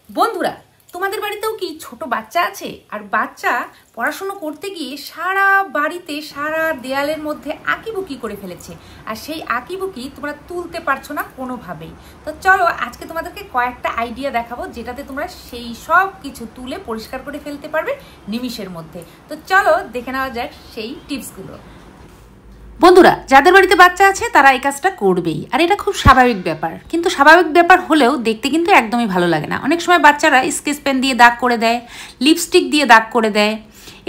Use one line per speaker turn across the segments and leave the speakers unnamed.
বন্ধুরা, তোমাদের বাড়িতেও কি ছোট বাচ্চা আছে? আর বাচ্চা পড়াশোনা করতে গিয়ে সারা বাড়িতে সারা দেয়ালের মধ্যে আঁকিবুকি করে ফেলেছে, আর সেই আঁকিবুকি তোমরা তুলতে পারছো না কোনোভাবেই। তো চলো আজকে তোমাদেরকে কয়েকটা আইডিয়া দেখাবো যেটাতে তোমরা সেই সব কিছু তুলে পরিষ্কার করে ফেলতে পারবে নিমিষের মধ্যে। তো চলো দেখে নেওয়া যাক সেই টিপসগুলো। বন্ধুরা, যাদের বাড়িতে বাচ্চা আছে তারা এই কাজটা করবেই, আর এটা খুব স্বাভাবিক ব্যাপার। কিন্তু স্বাভাবিক ব্যাপার হলেও দেখতে কিন্তু একদমই ভালো লাগে না। অনেক সময় বাচ্চারা স্কেচ পেন দিয়ে দাগ করে দেয়, লিপস্টিক দিয়ে দাগ করে দেয়,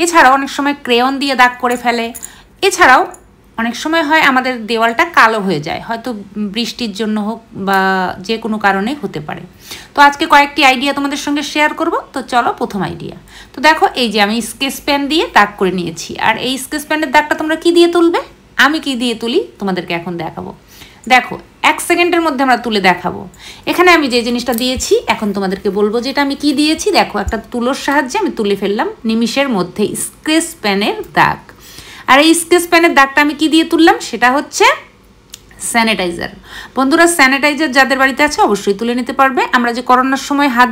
এছাড়াও অনেক সময় ক্রেয়ন দিয়ে দাগ করে ফেলে। এছাড়াও অনেক সময় হয় আমাদের দেওয়ালটা কালো হয়ে যায়, হয়তো বৃষ্টির জন্য হোক বা যে কোনো কারণে হতে পারে। তো আজকে কয়েকটি আইডিয়া তোমাদের সঙ্গে শেয়ার করব। তো চলো প্রথম আইডিয়া। তো দেখো, এই যে আমি স্কেচ পেন দিয়ে দাগ করে নিয়েছি, আর এই স্কেচ পেনের দাগটা তোমরা কি দিয়ে তুলবে? আমি কি দিয়ে তুলি তোমাদেরকে এখন দেখাবো। দেখো, 1 সেকেন্ডের মধ্যে আমরা তুলে দেখাবো। এখানে আমি যে জিনিসটা দিয়েছি এখন তোমাদেরকে বলবো যেটা আমি কি দিয়েছি। দেখো, একটা তুলোর সাহায্যে আমি তুলে ফেললাম নিমিষের মধ্যে স্কেচ পেনের দাগ। আর এই স্কেচ পেনের দাগটা আমি কি দিয়ে তুললাম সেটা হচ্ছে স্যানিটাইজার। বন্ধুরা, স্যানিটাইজার যাদের বাড়িতে আছে অবশ্যই তুলে নিতে পারবে। আমরা যে করোনার সময় হাত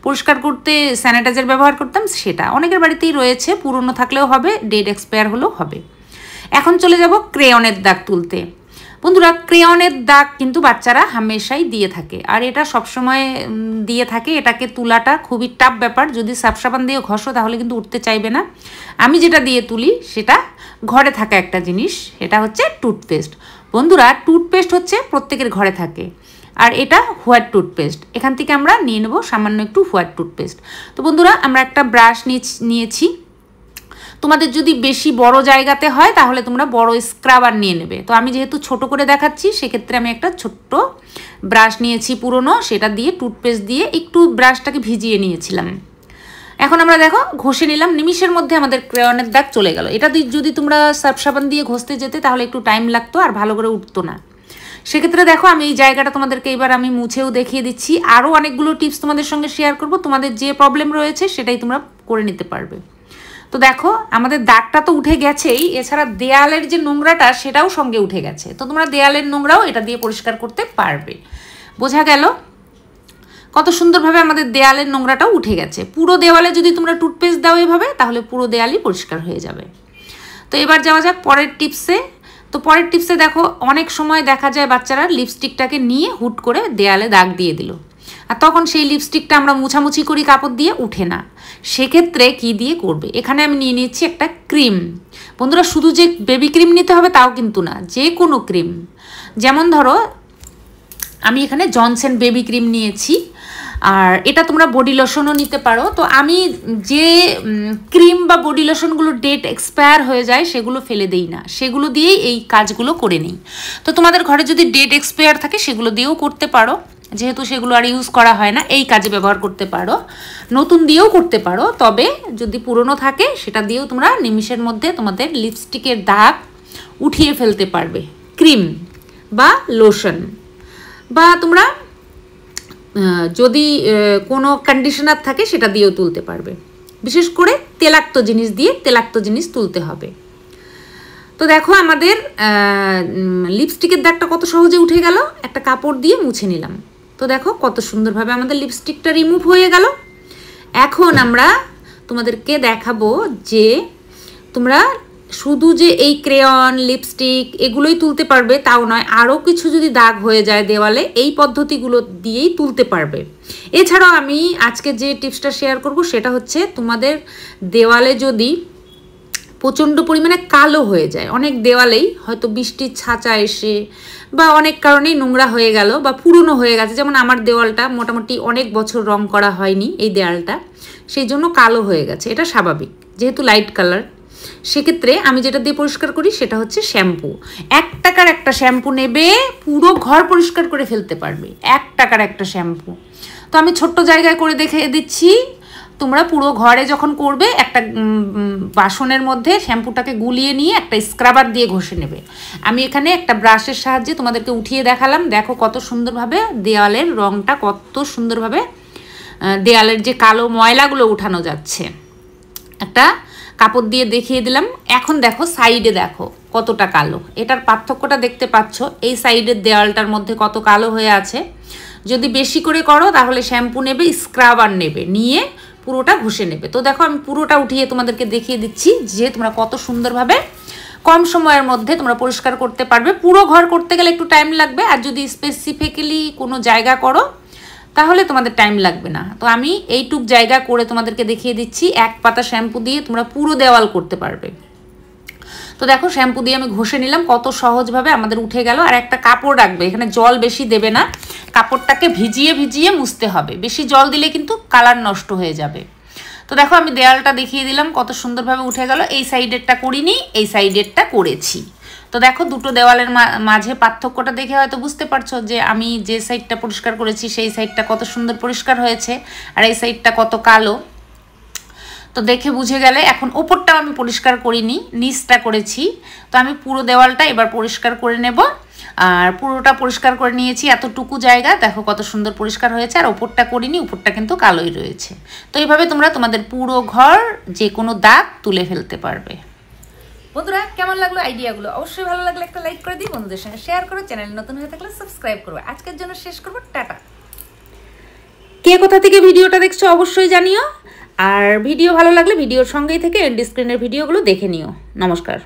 পরিষ্কার করতে স্যানিটাইজার ব্যবহার করতাম, সেটা অনেকের বাড়িতেই রয়েছে। পুরনো থাকলেও হবে, ডেট এক্সপায়ার হলেও হবে। এখন চলে যাব ক্রেয়নের দাগ তুলতে। বন্ধুরা, ক্রেয়নের দাগ কিন্তু বাচ্চারা হামেশাই দিয়ে থাকে, আর এটা সবসময় দিয়ে থাকে। এটাকে তোলাটা খুবই টাফ ব্যাপার। যদি সাবসাবান দিয়ে ঘষো তাহলে কিন্তু উঠতে চাইবে না। আমি যেটা দিয়ে তুলি সেটা ঘরে থাকা একটা জিনিস, সেটা হচ্ছে টুথপেস্ট। বন্ধুরা, টুথপেস্ট হচ্ছে প্রত্যেকের ঘরে থাকে, আর এটা হোয়াইট টুথপেস্ট। এখান থেকে আমরা নিয়ে নেব সামান্য একটু হোয়াইট টুথপেস্ট। তো বন্ধুরা, আমরা একটা ব্রাশ নিয়েছি। তোমাদের যদি বেশি বড় জায়গাতে হয় তাহলে তোমরা বড় স্ক্রাবার নিয়ে নেবে। তো আমি যেহেতু ছোট করে দেখাচ্ছি, সেক্ষেত্রে আমি একটা ছোট্ট ব্রাশ নিয়েছি পুরনো, সেটা দিয়ে টুথপেস্ট দিয়ে একটু ব্রাশটাকে ভিজিয়ে নিয়েছিলাম। এখন আমরা দেখো ঘষে নিলাম, নিমিষের মধ্যে আমাদের ক্রেয়নের দাগ চলে গেল। এটা যদি তোমরা সার্ফ সাবান দিয়ে ঘষতে যেতে তাহলে একটু টাইম লাগতো আর ভালো করে উঠতো না। সেক্ষেত্রে দেখো, আমি এই জায়গাটা তোমাদেরকে এবার আমি মুছেও দেখিয়ে দিচ্ছি। আরও অনেকগুলো টিপস তোমাদের সঙ্গে শেয়ার করব। তোমাদের যে প্রবলেম রয়েছে সেটাই তোমরা করে নিতে পারবে। তো দেখো, আমাদের দাগটা তো উঠে গেছেই, এছাড়া দেয়ালের যে নোংরাটা সেটাও সঙ্গে উঠে গেছে। তো তোমরা দেয়ালের নোংরাও এটা দিয়ে পরিষ্কার করতে পারবে। বোঝা গেল কত সুন্দরভাবে আমাদের দেয়ালের নোংরাটাও উঠে গেছে। পুরো দেওয়ালে যদি তোমরা টুথপেস্ট দাও এভাবে, তাহলে পুরো দেয়ালই পরিষ্কার হয়ে যাবে। তো এবার যাওয়া যাক পরের টিপসে। তো পরের টিপসে দেখো, অনেক সময় দেখা যায় বাচ্চারা লিপস্টিকটাকে নিয়ে হুট করে দেয়ালে দাগ দিয়ে দিল, আর তখন সেই লিপস্টিকটা আমরা মুছামুছি করি কাপড় দিয়ে, উঠে না। সেক্ষেত্রে কি দিয়ে করবে? এখানে আমি নিয়ে নিচ্ছি একটা ক্রিম। বন্ধুরা, শুধু যে বেবি ক্রিম নিতে হবে তাও কিন্তু না, যে কোনো ক্রিম। যেমন ধরো, আমি এখানে জনসন বেবি ক্রিম নিয়েছি, আর এটা তোমরা বডি লোশনও নিতে পারো। তো আমি যে ক্রিম বা বডি লোশনগুলো ডেট এক্সপায়ার হয়ে যায় সেগুলো ফেলে দেই না, সেগুলো দিয়েই এই কাজগুলো করে নিই। তো তোমাদের ঘরে যদি ডেট এক্সপায়ার থাকে সেগুলো দিয়েও করতে পারো, যেহেতু সেগুলো আর ইউজ করা হয় না, এই কাজে ব্যবহার করতে পারো। নতুন দিয়েও করতে পারো, তবে যদি পুরনো থাকে সেটা দিয়েও তোমরা নিমিষের মধ্যে তোমাদের লিপস্টিকের দাগ উঠিয়ে ফেলতে পারবে। ক্রিম বা লোশন, বা তোমরা যদি কোনো কন্ডিশনার থাকে সেটা দিয়েও তুলতে পারবে। বিশেষ করে তেলাক্ত জিনিস দিয়ে তেলাক্ত জিনিস তুলতে হবে। তো দেখো, আমাদের লিপস্টিকের দাগটা কত সহজে উঠে গেল। একটা কাপড় দিয়ে মুছে নিলাম। তো দেখো কত সুন্দরভাবে আমাদের লিপস্টিকটা রিমুভ হয়ে গেল। এখন আমরা তোমাদেরকে দেখাবো যে তোমরা শুধু যে এই ক্রেয়ন, লিপস্টিক এগুলোই তুলতে পারবে তাও নয়, আরও কিছু যদি দাগ হয়ে যায় দেওয়ালে, এই পদ্ধতিগুলো দিয়েই তুলতে পারবে। এছাড়াও আমি আজকে যে টিপসটা শেয়ার করব সেটা হচ্ছে, তোমাদের দেওয়ালে যদি প্রচণ্ড পরিমাণে কালো হয়ে যায়, অনেক দেওয়ালেই হয়তো বৃষ্টির ছাঁচা এসে বা অনেক কারণেই নোংরা হয়ে গেল বা পুরনো হয়ে গেছে, যেমন আমার দেওয়ালটা মোটামুটি অনেক বছর রং করা হয়নি এই দেওয়ালটা, সেই জন্য কালো হয়ে গেছে। এটা স্বাভাবিক, যেহেতু লাইট কালার। সেক্ষেত্রে আমি যেটা দিয়ে পরিষ্কার করি সেটা হচ্ছে শ্যাম্পু। 1 টাকার একটা শ্যাম্পু নেবে, পুরো ঘর পরিষ্কার করে ফেলতে পারবে। 1 টাকার একটা শ্যাম্পু। তো আমি ছোট্ট জায়গায় করে দেখিয়ে দিচ্ছি। তোমরা পুরো ঘরে যখন করবে, একটা বাসনের মধ্যে শ্যাম্পুটাকে গুলিয়ে নিয়ে একটা স্ক্রাবার দিয়ে ঘষে নেবে। আমি এখানে একটা ব্রাশের সাহায্যে তোমাদেরকে উঠিয়ে দেখালাম। দেখো কত সুন্দরভাবে দেওয়ালের রঙটা, কত সুন্দরভাবে দেওয়ালের যে কালো ময়লাগুলো উঠানো যাচ্ছে। একটা কাপড় দিয়ে দেখিয়ে দিলাম। এখন দেখো সাইডে দেখো কতটা কালো, এটার পার্থক্যটা দেখতে পাচ্ছ। এই সাইডের দেওয়ালটার মধ্যে কত কালো হয়ে আছে। যদি বেশি করে করো তাহলে শ্যাম্পু নেবে, স্ক্রাবার নেবে, নিয়ে পুরোটা ঘষে নেবে। তো দেখো আমি পুরোটা উঠিয়ে তোমাদেরকে দেখিয়ে দিচ্ছি যে তোমরা কত সুন্দরভাবে কম সময়ের মধ্যে তোমরা পরিষ্কার করতে পারবে। পুরো ঘর করতে গেলে একটু টাইম লাগবে, আর যদি স্পেসিফিক্যালি কোনো জায়গা করো তাহলে তোমাদের টাইম লাগবে না। তো আমি এইটুক জায়গা করে তোমাদেরকে দেখিয়ে দিচ্ছি। এক পাতা শ্যাম্পু দিয়ে তোমরা পুরো দেওয়াল করতে পারবে। তো দেখো শ্যাম্পু দিয়ে আমি ঘষে নিলাম, কত সহজভাবে আমাদের উঠে গেল। আর একটা কাপড় রাখবে, এখানে জল বেশি দেবে না, কাপড়টাকে ভিজিয়ে ভিজিয়ে মুছতে হবে, বেশি জল দিলে কিন্তু কালার নষ্ট হয়ে যাবে। তো দেখো আমি দেয়ালটা দেখিয়ে দিলাম কত সুন্দরভাবে উঠে গেল। এই সাইডেরটা করিনি, এই সাইডেরটা করেছি। তো দেখো দুটো দেওয়ালের মাঝে পার্থক্যটা দেখে হয়তো বুঝতে পারছো যে আমি যে সাইডটা পরিষ্কার করেছি সেই সাইডটা কত সুন্দর পরিষ্কার হয়েছে, আর এই সাইডটা কত কালো। তো দেখে বুঝে গেলে। এখন ওপরটাও আমি পরিষ্কার করিনি, নিচটা করেছি। তো আমি পুরো দেওয়ালটা এবার পরিষ্কার করে নেব। আর পুরোটা পরিষ্কার করে নিয়েছি, এতটুকু জায়গা দেখো কত সুন্দর পরিষ্কার হয়েছে। আর ওপরটা করিনি, উপরটা কিন্তু কালোই রয়েছে। তো এইভাবে তোমরা তোমাদের পুরো ঘর যে কোনো দাগ তুলে ফেলতে পারবে। বন্ধুরা কেমন লাগলো আইডিয়াগুলো? অবশ্যই ভালো লাগলে একটা লাইক করে দিই, বন্ধুদের সঙ্গে শেয়ার করো, চ্যানেল নতুন হয়ে থাকলে সাবস্ক্রাইব করো। আজকের জন্য শেষ করবো, টাটা। কে কোথা থেকে ভিডিওটা দেখছো অবশ্যই জানিও। আর ভিডিও ভালো লাগলে ভিডিওর সঙ্গেই থেকে এন্ড স্ক্রিনের ভিডিওগুলো দেখে নিও। নমস্কার।